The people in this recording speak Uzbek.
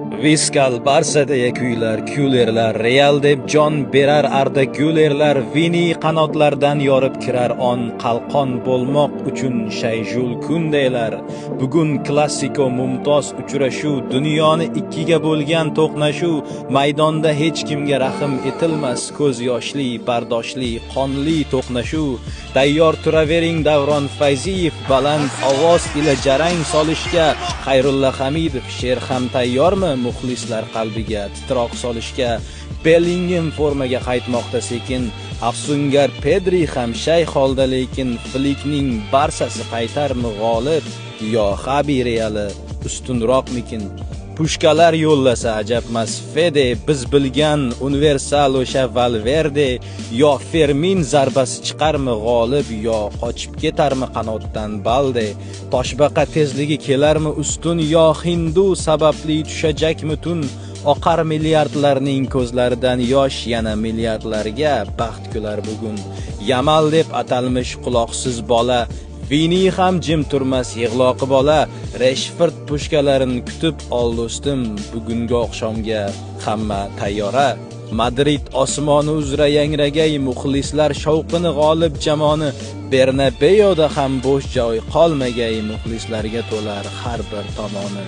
Viskal Barsadagi kuylar, Kullerlar, Real deb jon berar Arda Gülerlar, Vini qanotlardan yorib kirar on, qalqon bo'lmoq uchun Shayjul kundaylar. Bugun klassiko mumtoz uchrashuv, dunyoni ikkiga bo'lgan to'qnashuv, maydonda hech kimga rahm etilmas, ko'z yoshli, bardoshli, qonli to'qnashuv. Tayyor turavering Davron Fayziyev, baland ovoz ila jarang solishga, Xayrulla Hamidov she'r ham tayyormi muxlislar qalbiga titroq solishga. Bellingham formaga qaytmoqda sekin, afsungar Pedri ham shay holda, lekin Flikning Barsasi qaytarmi g'olib, yo Xabi Reali ustunroqmikin? Pushkalar yo'llasa ajabmas Fede, biz bilgan universal o'sha Valverde, yo Fermin zarbasi chiqarmi g'olib, yo qochib ketarmi qanotdan Balde? Toshbaqa tezligi kelarmi ustun, yo Hindu sababli tushajakmi tun? Oqar milliardlarning ko'zlaridan yosh, yana milliardlarga baxt kular bugun. Yamal deb atalmish quloqsiz bola, Vini ham jim turmas yig'loqi bola. Rashford pushkalarini kutib ol do'stim, bugungi oqshomga hamma tayyora. Madrid osmoni uzra yangragay, muxlislar shavqini g'olib jamoni, Bernabeuda ham bo'sh joy qolmagay, muxlislarga to'lar har bir tomoni.